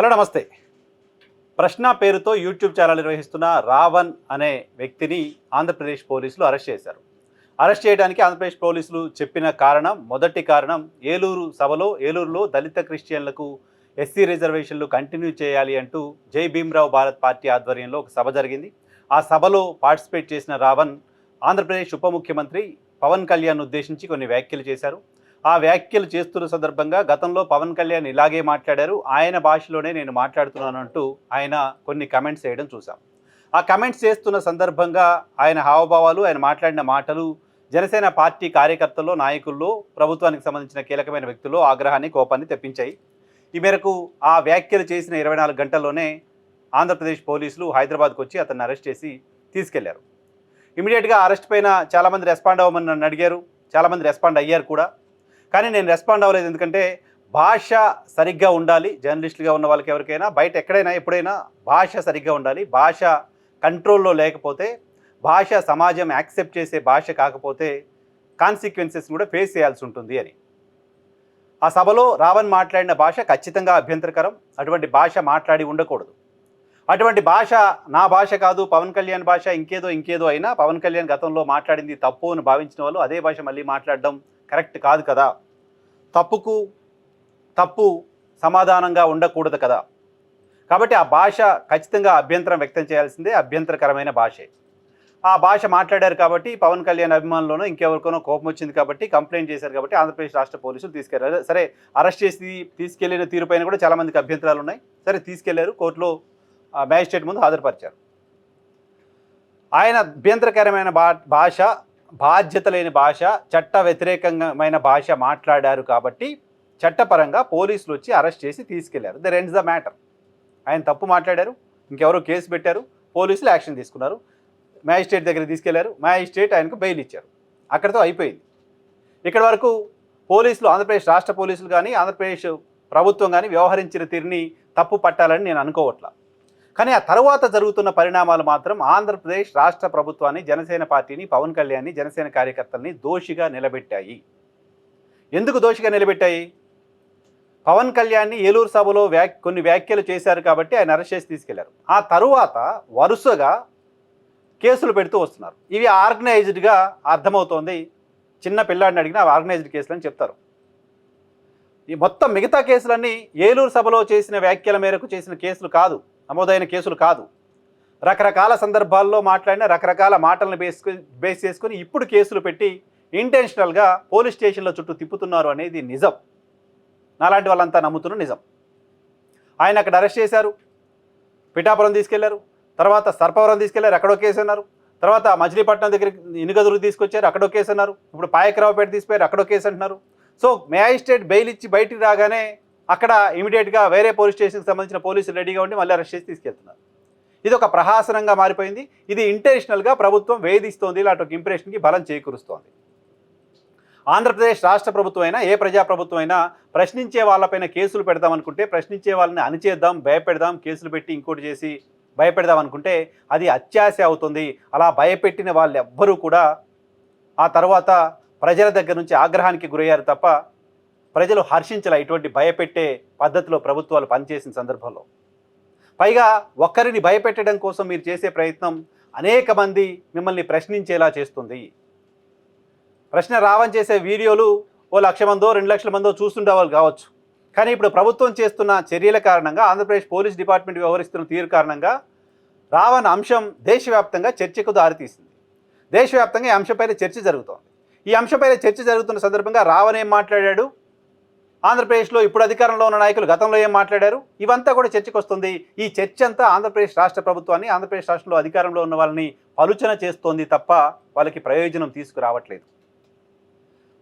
Hello నమస్తే. ప్రశ్న పేరుతో యూట్యూబ్ ఛానల్ నిర్వహిస్తున్న రావణ్ అనే వ్యక్తిని ఆంధ్రప్రదేశ్ పోలీసులు అరెస్ట్ చేశారు. అరెస్ట్ చేయడానికి ఆంధ్రప్రదేశ్ పోలీసులు చెప్పిన కారణం, మొదటి కారణం ఏలూరులో దళిత క్రిస్టియన్లకు ఎస్సీ రిజర్వేషన్లు కంటిన్యూ చేయాలి అంటూ జై భీమ్రావ్ భారత్ పార్టీ ఆధ్వర్యంలో ఒక సభ జరిగింది. ఆ సభలో పార్టిసిపేట్ చేసిన రావణ్ ఆంధ్రప్రదేశ్ ఉప ముఖ్యమంత్రి పవన్ కళ్యాణ్ ఉద్దేశించి కొన్ని వ్యాఖ్యలు చేశారు. ఆ వ్యాఖ్యలు చేస్తున్న సందర్భంగా గతంలో పవన్ కళ్యాణ్ ఇలాగే మాట్లాడారు, ఆయన భాషలోనే నేను మాట్లాడుతున్నాను అంటూ ఆయన కొన్ని కమెంట్స్ చేయడం చూసాం. ఆ కమెంట్స్ చేస్తున్న సందర్భంగా ఆయన హావభావాలు, ఆయన మాట్లాడిన మాటలు జనసేన పార్టీ కార్యకర్తల్లో, నాయకుల్లో, ప్రభుత్వానికి సంబంధించిన కీలకమైన వ్యక్తుల్లో ఆగ్రహాన్ని, కోపాన్ని తెప్పించాయి. ఈ మేరకు ఆ వ్యాఖ్యలు చేసిన 24 గంటల్లోనే ఆంధ్రప్రదేశ్ పోలీసులు హైదరాబాద్కు వచ్చి అతన్ని అరెస్ట్ చేసి తీసుకెళ్లారు. ఇమీడియట్గా అరెస్ట్ పైన చాలామంది రెస్పాండ్ అవ్వమని నన్ను అడిగారు, చాలామంది రెస్పాండ్ అయ్యారు కూడా. కానీ నేను రెస్పాండ్ అవ్వలేదు. ఎందుకంటే భాష సరిగ్గా ఉండాలి. జర్నలిస్టులుగా ఉన్న వాళ్ళకి ఎవరికైనా బయట ఎక్కడైనా ఎప్పుడైనా భాష సరిగ్గా ఉండాలి. భాష కంట్రోల్లో లేకపోతే, భాష సమాజం యాక్సెప్ట్ చేసే భాష కాకపోతే కాన్సిక్వెన్సెస్ కూడా ఫేస్ చేయాల్సి ఉంటుంది అని. ఆ సభలో రావణ్ మాట్లాడిన భాష ఖచ్చితంగా అభ్యంతరకరం. అటువంటి భాష మాట్లాడి ఉండకూడదు. అటువంటి భాష నా భాష కాదు, పవన్ కళ్యాణ్ భాష ఇంకేదో అయినా పవన్ కళ్యాణ్ గతంలో మాట్లాడింది తప్పు అని భావించిన వాళ్ళు అదే భాష మళ్ళీ మాట్లాడడం కరెక్ట్ కాదు కదా. తప్పుకు తప్పు సమాధానంగా ఉండకూడదు కదా. కాబట్టి ఆ భాష ఖచ్చితంగా అభ్యంతరం వ్యక్తం చేయాల్సిందే, అభ్యంతరకరమైన భాషే. ఆ భాష మాట్లాడారు కాబట్టి పవన్ కళ్యాణ్ అభిమానులను ఇంకెవరికోనో కోపం వచ్చింది కాబట్టి కంప్లైంట్ చేశారు కాబట్టి ఆంధ్రప్రదేశ్ రాష్ట్ర పోలీసులు తీసుకెళ్లారు. సరే, అరెస్ట్ చేసి తీసుకెళ్లిన తీరుపైన కూడా చాలామందికి అభ్యంతరాలు ఉన్నాయి. సరే, తీసుకెళ్లారు, కోర్టులో మ్యాజిస్ట్రేట్ ముందు హాజరుపరిచారు. ఆయన అభ్యంతరకరమైన భాష, బాధ్యత లేని భాష, చట్ట వ్యతిరేకమైన భాష మాట్లాడారు కాబట్టి చట్టపరంగా పోలీసులు వచ్చి అరెస్ట్ చేసి తీసుకెళ్లారు. That ends the matter. ఆయన తప్పు మాట్లాడారు, ఇంకెవరో కేసు పెట్టారు, పోలీసులు యాక్షన్ తీసుకున్నారు, మ్యాజిస్ట్రేట్ దగ్గరికి తీసుకెళ్లారు, మ్యాజిస్ట్రేట్ ఆయనకు బెయిల్ ఇచ్చారు. అక్కడితో అయిపోయింది. ఇక్కడ వరకు పోలీసులు, ఆంధ్రప్రదేశ్ రాష్ట్ర పోలీసులు కానీ ఆంధ్రప్రదేశ్ ప్రభుత్వం కానీ వ్యవహరించిన తీరుని తప్పు పట్టాలని నేను అనుకోవట్లా. కానీ ఆ తర్వాత జరుగుతున్న పరిణామాలు మాత్రం ఆంధ్రప్రదేశ్ రాష్ట్ర ప్రభుత్వాన్ని, జనసేన పార్టీని, పవన్ కళ్యాణ్ని, జనసేన కార్యకర్తల్ని దోషిగా నిలబెట్టాయి. ఎందుకు దోషిగా నిలబెట్టాయి? పవన్ కళ్యాణ్ని ఏలూరు సభలో కొన్ని వ్యాఖ్యలు చేశారు కాబట్టి ఆయన అరెస్ట్ చేసి తీసుకెళ్లారు. ఆ తరువాత వరుసగా కేసులు పెడుతూ వస్తున్నారు. ఇవి ఆర్గనైజ్డ్గా అర్థమవుతోంది. చిన్న పిల్లాడిని అడిగినా ఆర్గనైజ్డ్ కేసులు అని చెప్తారు. ఈ మొత్తం మిగతా కేసులన్నీ ఏలూరు సభలో చేసిన వ్యాఖ్యల మేరకు చేసిన కేసులు కాదు, నమోదైన కేసులు కాదు. రకరకాల సందర్భాల్లో మాట్లాడిన రకరకాల మాటలను బేస్ చేసుకుని ఇప్పుడు కేసులు పెట్టి ఇంటెన్షనల్గా పోలీస్ స్టేషన్ల చుట్టూ తిప్పుతున్నారు అనేది నిజం. నాలాంటి వాళ్ళంతా నమ్ముతున్న నిజం. ఆయన అక్కడ అరెస్ట్ చేశారు, పిఠాపురం తీసుకెళ్లారు, తర్వాత సర్పవరం తీసుకెళ్లారు, అక్కడో కేసు అన్నారు, తర్వాత మచిలీపట్నం దగ్గరికి ఇనుగదురు తీసుకొచ్చారు, అక్కడో కేసు అన్నారు, ఇప్పుడు పాయకరావుపేట తీసిపోయారు, అక్కడో కేసు అంటున్నారు. సో మ్యాజిస్ట్రేట్ బెయిల్ ఇచ్చి బయటికి రాగానే అక్కడ ఇమీడియట్గా వేరే పోలీస్ స్టేషన్కి సంబంధించిన పోలీసులు రెడీగా ఉండి మళ్ళీ అరెస్ట్ చేసి తీసుకెళ్తున్నారు. ఇది ఒక ప్రహాసనంగా మారిపోయింది. ఇది ఇంటెన్షనల్గా ప్రభుత్వం వేధిస్తోంది, ఇలాంటి ఒక ఇంప్రెషన్కి బలం చేకూరుస్తోంది. ఆంధ్రప్రదేశ్ రాష్ట్ర ప్రభుత్వం అయినా, ఏ ప్రజాప్రభుత్వం అయినా ప్రశ్నించే వాళ్ళపైన కేసులు పెడదాం అనుకుంటే, ప్రశ్నించే వాళ్ళని అణిచేద్దాం, భయపెడదాం, కేసులు పెట్టి ఇంకోటి చేసి భయపెడదాం అనుకుంటే అది అత్యాశ అవుతుంది. అలా భయపెట్టిన వాళ్ళు ఎవ్వరూ కూడా ఆ తర్వాత ప్రజల దగ్గర నుంచి ఆగ్రహానికి గురయ్యారు తప్ప ప్రజలు హర్షించలే ఇటువంటి భయపెట్టే పద్ధతిలో ప్రభుత్వాలు పనిచేసిన సందర్భంలో. పైగా ఒక్కరిని భయపెట్టడం కోసం మీరు చేసే ప్రయత్నం అనేక మంది మిమ్మల్ని ప్రశ్నించేలా చేస్తుంది. ప్రశ్న రావని చేసే వీడియోలు 1,00,000 మందో 2,00,000 మందో చూస్తుండేవాళ్ళు కావచ్చు. కానీ ఇప్పుడు ప్రభుత్వం చేస్తున్న చర్యల కారణంగా, ఆంధ్రప్రదేశ్ పోలీస్ డిపార్ట్మెంట్ వ్యవహరిస్తున్న తీరు కారణంగా రావణ్ అంశం దేశవ్యాప్తంగా చర్చకు దారితీసింది. దేశవ్యాప్తంగా ఈ అంశంపైన చర్చ జరుగుతోంది. ఈ అంశంపైన చర్చ జరుగుతున్న సందర్భంగా రావణ్ ఏం మాట్లాడాడు, ఆంధ్రప్రదేశ్లో ఇప్పుడు అధికారంలో ఉన్న నాయకులు గతంలో ఏం మాట్లాడారు, ఇవంతా కూడా చర్చకు వస్తుంది. ఈ చర్చ అంతా ఆంధ్రప్రదేశ్ రాష్ట్ర ప్రభుత్వాన్ని, ఆంధ్రప్రదేశ్ రాష్ట్రంలో అధికారంలో ఉన్న వాళ్ళని పలుచన చేస్తోంది తప్ప వాళ్ళకి ప్రయోజనం తీసుకురావట్లేదు.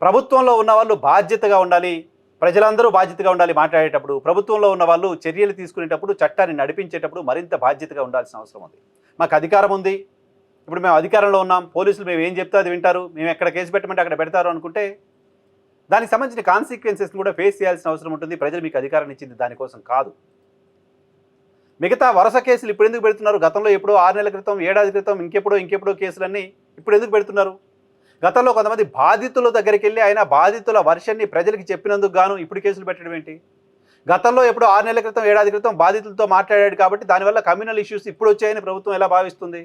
ప్రభుత్వంలో ఉన్న వాళ్ళు బాధ్యతగా ఉండాలి, ప్రజలందరూ బాధ్యతగా ఉండాలి మాట్లాడేటప్పుడు. ప్రభుత్వంలో ఉన్న వాళ్ళు చర్యలు తీసుకునేటప్పుడు, చట్టాన్ని నడిపించేటప్పుడు మరింత బాధ్యతగా ఉండాల్సిన అవసరం ఉంది. మాకు అధికారం ఉంది, ఇప్పుడు మేము అధికారంలో ఉన్నాం, పోలీసులు మేము ఏం చెప్తే అది వింటారు, మేము ఎక్కడ కేసు పెట్టమంటే అక్కడ పెడతారు అనుకుంటే దానికి సంబంధించిన కాన్సిక్వెన్సెస్ని కూడా ఫేస్ చేయాల్సిన అవసరం ఉంటుంది. ప్రజలు మీకు అధికారాన్ని ఇచ్చింది దానికోసం కాదు. మిగతా వరుస కేసులు ఇప్పుడు ఎందుకు పెడుతున్నారు? గతంలో ఎప్పుడో 6 నెలల క్రితం, ఏడాది క్రితం, ఇంకెప్పుడో కేసులన్నీ ఇప్పుడు ఎందుకు పెడుతున్నారు? గతంలో కొంతమంది బాధితుల దగ్గరికి వెళ్ళి ఆయన బాధితుల వర్షన్ని ప్రజలకు చెప్పినందుకు గాను ఇప్పుడు కేసులు పెట్టడం ఏంటి? గతంలో ఎప్పుడో 6 నెలల క్రితం, ఏడాది క్రితం బాధితులతో మాట్లాడాడు కాబట్టి దానివల్ల కమ్యూనల్ ఇష్యూస్ ఇప్పుడు వచ్చాయని ప్రభుత్వం ఎలా భావిస్తుంది?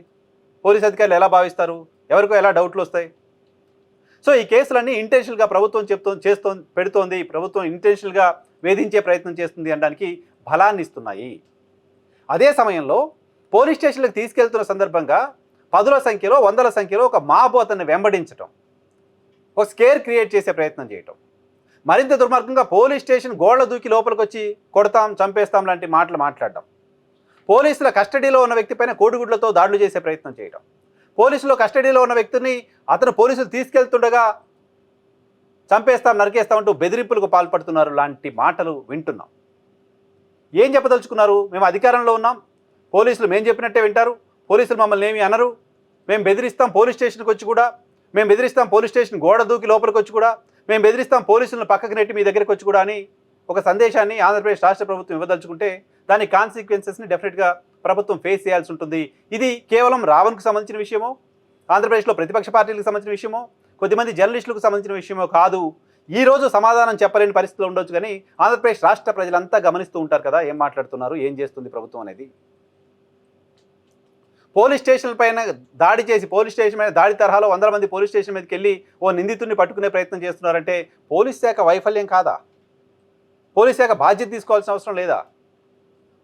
పోలీస్ అధికారులు ఎలా భావిస్తారు? ఎవరికో ఎలా డౌట్లు వస్తాయి? సో ఈ కేసులన్నీ ఇంటెన్షనల్గా ప్రభుత్వం పెడుతోంది, ప్రభుత్వం ఇంటెన్షనల్గా వేధించే ప్రయత్నం చేస్తుంది అనడానికి బలాన్ని ఇస్తున్నాయి. అదే సమయంలో పోలీస్ స్టేషన్లకు తీసుకెళ్తున్న సందర్భంగా పదుల సంఖ్యలో, వందల సంఖ్యలో ఒక మాబు అతన్ని వెంబడించటం, ఒక స్కేర్ క్రియేట్ చేసే ప్రయత్నం చేయటం, మరింత దుర్మార్గంగా పోలీస్ స్టేషన్ గోళ్ల దూకి లోపలికి వచ్చి కొడతాం, చంపేస్తాం లాంటి మాటలు మాట్లాడడం, పోలీసుల కస్టడీలో ఉన్న వ్యక్తిపైన కోడిగుడ్లతో దాడులు చేసే ప్రయత్నం చేయడం, పోలీసులు కస్టడీలో ఉన్న వ్యక్తిని అతను పోలీసులు తీసుకెళ్తుండగా చంపేస్తాం, నరికేస్తాం అంటూ బెదిరింపులకు పాల్పడుతున్నారు లాంటి మాటలు వింటున్నాం. ఏం చెప్పదలుచుకున్నారు? మేము అధికారంలో ఉన్నాం, పోలీసులు మేము చెప్పినట్టే వింటారు, పోలీసులు మమ్మల్ని ఏమీ అనరు, మేము బెదిరిస్తాం పోలీస్ స్టేషన్కి వచ్చి కూడా, మేము బెదిరిస్తాం పోలీస్ స్టేషన్ గోడ దూకి లోపలికి వచ్చి కూడా, మేము బెదిరిస్తాం పోలీసులను పక్కకు నెట్టి మీ దగ్గరికి వచ్చి కూడా అని ఒక సందేశాన్ని ఆంధ్రప్రదేశ్ రాష్ట్ర ప్రభుత్వం ఇవ్వదలుచుకుంటే దాని కాన్సిక్వెన్సెస్ని డెఫినెట్గా ప్రభుత్వం ఫేస్ చేయాల్సి ఉంటుంది. ఇది కేవలం రావణ్కు సంబంధించిన విషయమో, ఆంధ్రప్రదేశ్లో ప్రతిపక్ష పార్టీలకు సంబంధించిన విషయమో, కొద్దిమంది జర్నలిస్టులకు సంబంధించిన విషయమో కాదు. ఈరోజు సమాధానం చెప్పలేని పరిస్థితులు ఉండొచ్చు, కానీ ఆంధ్రప్రదేశ్ రాష్ట్ర ప్రజలంతా గమనిస్తూ ఉంటారు కదా ఏం మాట్లాడుతున్నారు, ఏం చేస్తుంది ప్రభుత్వం అనేది. పోలీస్ స్టేషన్ల పైన దాడి చేసి, పోలీస్ స్టేషన్ మీద దాడి తరహాలో 100 మంది పోలీస్ స్టేషన్ మీదకి వెళ్ళి ఓ నిందితుడిని పట్టుకునే ప్రయత్నం చేస్తున్నారంటే పోలీస్ శాఖ వైఫల్యం కాదా? పోలీస్ శాఖ బాధ్యత తీసుకోవాల్సిన అవసరం లేదా?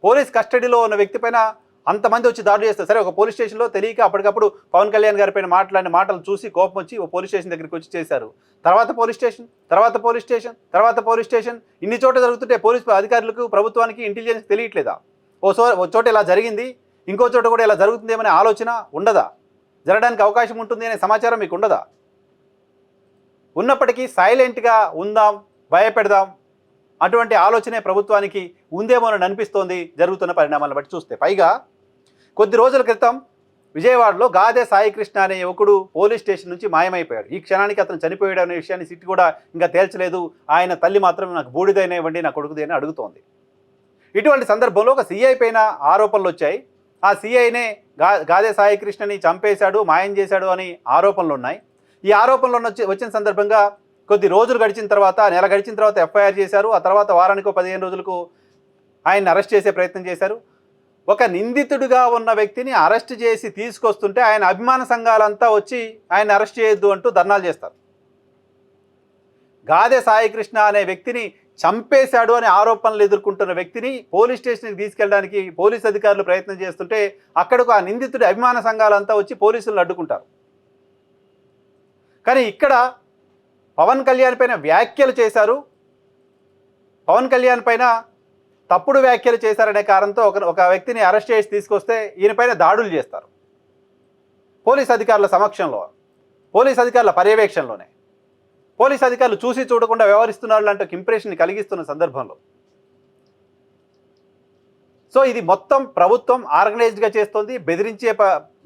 పోలీస్ కస్టడీలో ఉన్న వ్యక్తి పైన అంతమంది వచ్చి దాడులు చేస్తారు. సరే, ఒక పోలీస్ స్టేషన్లో తెలియక అప్పటికప్పుడు పవన్ కళ్యాణ్ గారి పైన మాట్లాడిన మాటలు చూసి కోపం వచ్చి ఓ పోలీస్ స్టేషన్ దగ్గరికి వచ్చి చేశారు. తర్వాత పోలీస్ స్టేషన్, తర్వాత పోలీస్ స్టేషన్, తర్వాత పోలీస్ స్టేషన్, ఇన్ని చోట జరుగుతుంటే పోలీస్ అధికారులకు, ప్రభుత్వానికి, ఇంటెలిజెన్స్ తెలియట్లేదా? ఓ చోట ఇలా జరిగింది, ఇంకో చోట కూడా ఇలా జరుగుతుందేమనే ఆలోచన ఉండదా? జరగడానికి అవకాశం ఉంటుంది అనే సమాచారం మీకు ఉండదా? ఉన్నప్పటికీ సైలెంట్గా ఉందాం, భయపెడదాం అటువంటి ఆలోచనే ప్రభుత్వానికి ఉందేమోనని అనిపిస్తోంది జరుగుతున్న పరిణామాలను బట్టి చూస్తే. పైగా కొద్ది రోజుల క్రితం విజయవాడలో గాదె సాయికృష్ణ అనే యువకుడు పోలీస్ స్టేషన్ నుంచి మాయమైపోయాడు. ఈ క్షణానికి అతను చనిపోయాడు అనే విషయాన్ని సిట్ కూడా ఇంకా తేల్చలేదు. ఆయన తల్లి మాత్రం నాకు బూడిదైనా ఇవ్వండి, నా కొడుకుదైనా అడుగుతోంది. ఇటువంటి సందర్భంలో ఒక సిఐ పైన ఆరోపణలు వచ్చాయి. ఆ సిఐనే గాదె సాయికృష్ణని చంపేశాడు, మాయం చేశాడు అని ఆరోపణలు ఉన్నాయి. ఈ ఆరోపణలు వచ్చిన సందర్భంగా కొద్ది రోజులు గడిచిన తర్వాత, నెల గడిచిన తర్వాత ఎఫ్ఐఆర్ చేశారు. ఆ తర్వాత వారానికో 15 రోజులకు ఆయన్ని అరెస్ట్ చేసే ప్రయత్నం చేశారు. ఒక నిందితుడిగా ఉన్న వ్యక్తిని అరెస్ట్ చేసి తీసుకొస్తుంటే ఆయన అభిమాన సంఘాలంతా వచ్చి ఆయన అరెస్ట్ చేయొద్దు అంటూ ధర్నాలు చేస్తారు. గాదె సాయికృష్ణ అనే వ్యక్తిని చంపేశాడు అనే ఆరోపణలు ఎదుర్కొంటున్న వ్యక్తిని పోలీస్ స్టేషన్కి తీసుకెళ్ళడానికి పోలీస్ అధికారులు ప్రయత్నం చేస్తుంటే అక్కడకు ఆ నిందితుడి అభిమాన సంఘాలంతా వచ్చి పోలీసులను అడ్డుకుంటారు. కానీ ఇక్కడ పవన్ కళ్యాణ్ పైన వ్యాఖ్యలు చేశారు, పవన్ కళ్యాణ్ పైన తప్పుడు వ్యాఖ్యలు చేశారనే కారణంతో ఒక వ్యక్తిని అరెస్ట్ చేసి తీసుకొస్తే ఈయన పైన దాడులు చేస్తారు. పోలీస్ అధికారుల సమక్షంలో, పోలీస్ అధికారుల పర్యవేక్షణలోనే, పోలీస్ అధికారులు చూసి చూడకుండా వ్యవహరిస్తున్నారు లాంటి ఒక ఇంప్రెషన్ కలిగిస్తున్న సందర్భంలో. సో ఇది మొత్తం ప్రభుత్వం ఆర్గనైజ్డ్గా చేస్తోంది,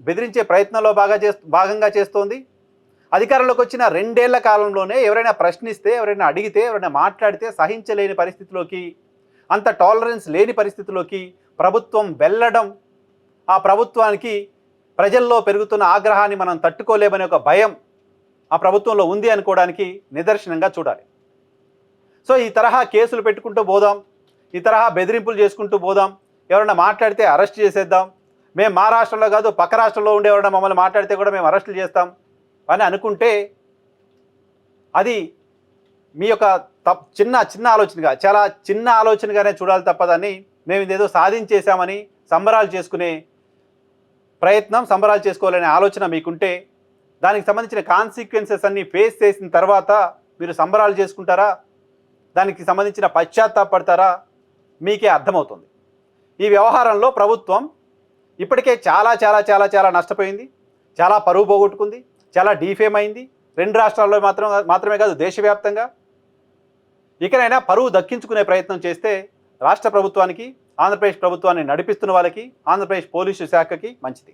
బెదిరించే ప్రయత్నంలో భాగంగా చేస్తోంది. అధికారంలోకి వచ్చిన 2 ఏళ్ల కాలంలోనే ఎవరైనా ప్రశ్నిస్తే, ఎవరైనా అడిగితే, ఎవరైనా మాట్లాడితే సహించలేని పరిస్థితిలోకి, అంత టాలరెన్స్ లేని పరిస్థితిలోకి ప్రభుత్వం వెళ్ళడం, ఆ ప్రభుత్వానికి ప్రజల్లో పెరుగుతున్న ఆగ్రహాన్ని మనం తట్టుకోలేమనే ఒక భయం ఆ ప్రభుత్వంలో ఉంది అనుకోవడానికి నిదర్శనంగా చూడాలి. సో ఈ తరహా కేసులు పెట్టుకుంటూ పోదాం, ఈ తరహా బెదిరింపులు చేసుకుంటూ పోదాం, ఎవరైనా మాట్లాడితే అరెస్ట్ చేసేద్దాం, మేము మా రాష్ట్రంలో కాదు పక్క రాష్ట్రంలో ఉండే ఎవరైనా మమ్మల్ని మాట్లాడితే కూడా మేము అరెస్టులు చేస్తాం అని అనుకుంటే అది మీ యొక్క చిన్న ఆలోచనగా, చాలా చిన్న ఆలోచనగానే చూడాలి తప్పదని మేము ఇదేదో సాధించేశామని సంబరాలు చేసుకునే ప్రయత్నం, సంబరాలు చేసుకోవాలనే ఆలోచన మీకుంటే దానికి సంబంధించిన కాన్సిక్వెన్సెస్ అన్నీ ఫేస్ చేసిన తర్వాత మీరు సంబరాలు చేసుకుంటారా, దానికి సంబంధించిన పశ్చాత్తాపడతారా మీకే అర్థమవుతుంది. ఈ వ్యవహారంలో ప్రభుత్వం ఇప్పటికే చాలా చాలా చాలా చాలా నష్టపోయింది, చాలా పరువు పోగొట్టుకుంది, చాలా డీఫేమ్ అయింది. 2 రాష్ట్రాల్లో మాత్రమే కాదు దేశవ్యాప్తంగా. ఇకనైనా పరువు దక్కించుకునే ప్రయత్నం చేస్తే రాష్ట్ర ప్రభుత్వానికి, ఆంధ్రప్రదేశ్ ప్రభుత్వాన్ని నడిపిస్తున్న వాళ్ళకి, ఆంధ్రప్రదేశ్ పోలీసు శాఖకి మంచిది.